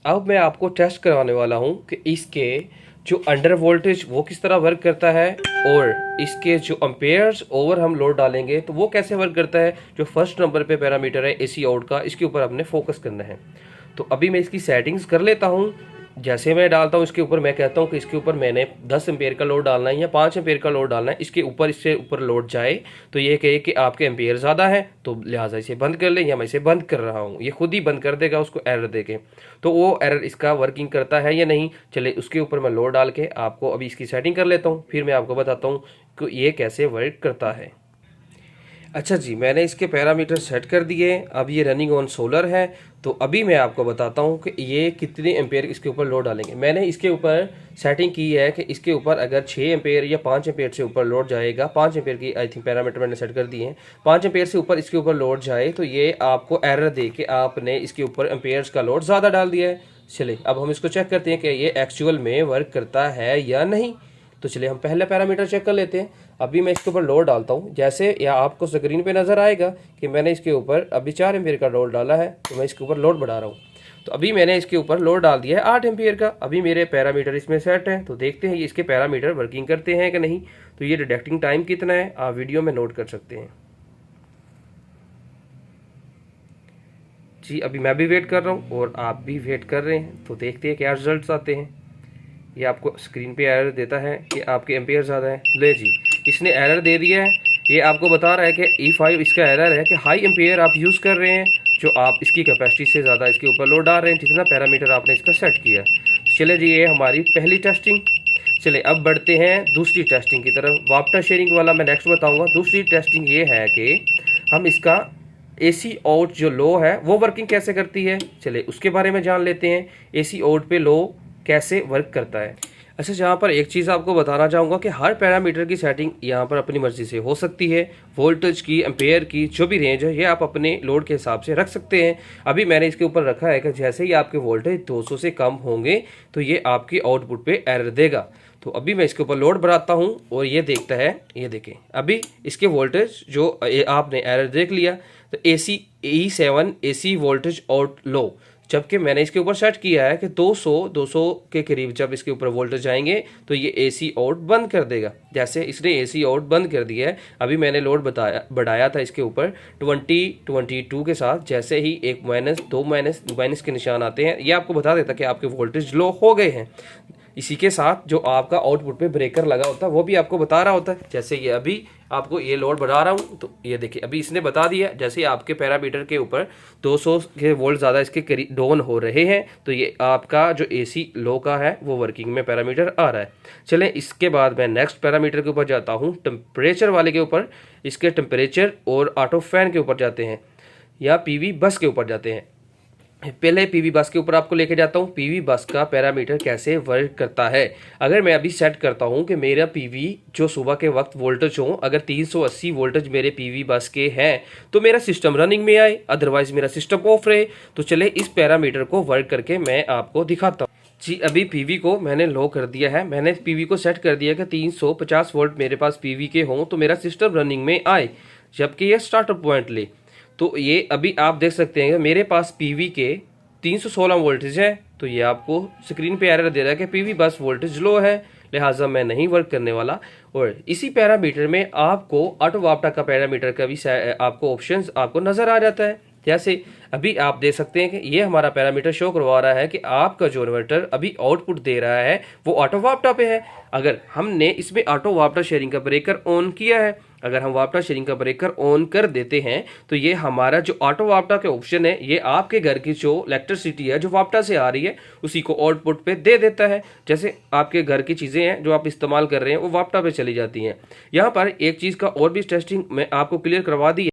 अब मैं आपको टेस्ट करवाने वाला हूँ कि इसके जो अंडर वोल्टेज वो किस तरह वर्क करता है, और इसके जो अम्पेयर्स ओवर हम लोड डालेंगे तो वो कैसे वर्क करता है। जो फर्स्ट नंबर पे पैरामीटर है एसी आउट का, इसके ऊपर हमने फोकस करना है। तो अभी मैं इसकी सेटिंग्स कर लेता हूँ। जैसे मैं डालता हूँ इसके ऊपर, मैं कहता हूँ कि इसके ऊपर मैंने 10 एम्पेयर का लोड डालना है या 5 एम्पेयर का लोड डालना है, इससे ऊपर लोड जाए तो ये कहे कि आपके एम्पेयर ज़्यादा है तो लिहाजा इसे बंद कर लें, या मैं इसे बंद कर रहा हूँ। ये खुद ही बंद कर देगा उसको एरर देके। तो वो एरर इसका वर्किंग करता है या नहीं, चले उसके ऊपर मैं लोड डाल के आपको अभी इसकी सेटिंग कर लेता हूँ, फिर मैं आपको बताता हूँ कि ये कैसे वर्क करता है। अच्छा जी, मैंने इसके पैरामीटर सेट कर दिए। अब ये रनिंग ऑन सोलर है। तो अभी मैं आपको बताता हूँ कि ये कितने एम्पेयर इसके ऊपर लोड डालेंगे। मैंने इसके ऊपर सेटिंग की है कि इसके ऊपर अगर 6 एम्पेयर या 5 एम्पेयर से ऊपर लोड जाएगा, 5 एम्पेयर की आई थिंक पैरामीटर मैंने सेट कर दिए हैं, 5 एम्पेयर से ऊपर इसके ऊपर लोड जाए तो ये आपको एरर दे के आपने इसके ऊपर एम्पेयर्स का लोड ज़्यादा डाल दिया है। चलिए अब हम इसको चेक करते हैं कि ये एक्चुअल में वर्क करता है या नहीं। तो चलिए हम पहले पैरामीटर चेक कर लेते हैं। अभी मैं इसके ऊपर लोड डालता हूँ, जैसे या आपको स्क्रीन पे नज़र आएगा कि मैंने इसके ऊपर अभी 4 एम्पियर का लोड डाला है, तो मैं इसके ऊपर लोड बढ़ा रहा हूँ। तो अभी मैंने इसके ऊपर लोड डाल दिया है 8 एम्पियर का। अभी मेरे पैरामीटर इसमें सेट हैं, तो देखते हैं इसके पैरामीटर वर्किंग करते हैं कि नहीं। तो ये डिटेक्टिंग टाइम कितना है आप वीडियो में नोट कर सकते हैं। जी अभी मैं भी वेट कर रहा हूँ और आप भी वेट कर रहे हैं, तो देखते हैं क्या रिजल्ट्स आते हैं। ये आपको स्क्रीन पे एरर देता है कि आपके एम्पेयर ज़्यादा है। ले जी, इसने एरर दे दिया है। ये आपको बता रहा है कि E5 इसका एरर है कि हाई एम्पेयर आप यूज़ कर रहे हैं, जो आप इसकी कैपेसिटी से ज़्यादा इसके ऊपर लोड डाल रहे हैं, जितना पैरामीटर आपने इसका सेट किया। तो चले जी, ये हमारी पहली टेस्टिंग। चले अब बढ़ते हैं दूसरी टेस्टिंग की तरफ। वापटा शेयरिंग वाला मैं नेक्स्ट बताऊँगा। दूसरी टेस्टिंग ये है कि हम इसका एसी आउट जो लो है वो वर्किंग कैसे करती है। चले उसके बारे में जान लेते हैं, एसी आउट पे लो कैसे वर्क करता है। अच्छा, जहाँ पर एक चीज़ आपको बताना चाहूँगा कि हर पैरामीटर की सेटिंग यहाँ पर अपनी मर्ज़ी से हो सकती है। वोल्टेज की, एम्पेयर की जो भी रेंज है ये आप अपने लोड के हिसाब से रख सकते हैं। अभी मैंने इसके ऊपर रखा है कि जैसे ही आपके वोल्टेज 200 से कम होंगे तो ये आपकी आउटपुट पे एरर देगा। तो अभी मैं इसके ऊपर लोड बढ़ाता हूँ और ये देखता है, ये देखें अभी इसके वोल्टेज जो आपने एरर देख लिया, तो AC E7 AC voltage out low, जबकि मैंने इसके ऊपर सेट किया है कि 200 के करीब जब इसके ऊपर वोल्टेज जाएंगे तो ये एसी आउट बंद कर देगा। जैसे इसने एसी आउट बंद कर दिया है। अभी मैंने लोड बढ़ाया था इसके ऊपर 22 के साथ, जैसे ही एक माइनस, दो माइनस के निशान आते हैं ये आपको बता देता कि आपके वोल्टेज लो हो गए हैं। इसी के साथ जो आपका आउटपुट पे ब्रेकर लगा होता है वो भी आपको बता रहा होता है। जैसे ये अभी आपको ये लोड बढ़ा रहा हूँ तो ये देखिए अभी इसने बता दिया, जैसे ही आपके पैरामीटर के ऊपर 200 के वोल्ट ज़्यादा इसके करीब डाउन हो रहे हैं तो ये आपका जो एसी लो का है वो वर्किंग में पैरामीटर आ रहा है। चलें इसके बाद मैं नेक्स्ट पैरामीटर के ऊपर जाता हूँ, टेम्परेचर वाले के ऊपर। इसके टेम्परेचर और ऑटो फैन के ऊपर जाते हैं या पीवी बस के ऊपर जाते हैं। पहले पीवी बस के ऊपर आपको लेके जाता हूँ, पीवी बस का पैरामीटर कैसे वर्क करता है। अगर मैं अभी सेट करता हूँ कि मेरा पीवी जो सुबह के वक्त वोल्टेज हो, अगर 380 वोल्टेज मेरे पीवी बस के हैं तो मेरा सिस्टम रनिंग में आए, अदरवाइज मेरा सिस्टम ऑफ रहे। तो चले इस पैरामीटर को वर्क करके मैं आपको दिखाता हूँ। जी अभी पीवी को मैंने लो कर दिया है। मैंने पीवी को सेट कर दिया कि 350 वोल्ट मेरे पास पीवी के हों तो मेरा सिस्टम रनिंग में आए, जबकि ये स्टार्टर पॉइंट ले। तो ये अभी आप देख सकते हैं मेरे पास पीवी के 316 वोल्टेज है। तो ये आपको स्क्रीन पे एरर दे रहा है कि पीवी बस वोल्टेज लो है, लिहाजा मैं नहीं वर्क करने वाला। और इसी पैरामीटर में आपको ऑटो वापटा का पैरामीटर का भी आपको ऑप्शंस आपको नज़र आ जाता है। जैसे अभी आप देख सकते हैं कि ये हमारा पैरामीटर शो करवा रहा है कि आपका जो इन्वर्टर अभी आउटपुट दे रहा है वो ऑटो वापटा पे है। अगर हमने इसमें ऑटो वापटा शेयरिंग का ब्रेकर ऑन किया है, अगर हम वापटा शेयरिंग का ब्रेकर ऑन कर देते हैं तो ये हमारा जो ऑटो वापटा के ऑप्शन है ये आपके घर की जो इलेक्ट्रिसिटी है जो वापटा से आ रही है उसी को आउटपुट पे दे देता है। जैसे आपके घर की चीज़ें हैं जो आप इस्तेमाल कर रहे हैं वो वापटा पे चली जाती हैं। यहाँ पर एक चीज़ का और भी टेस्टिंग मैं आपको क्लियर करवा दी है।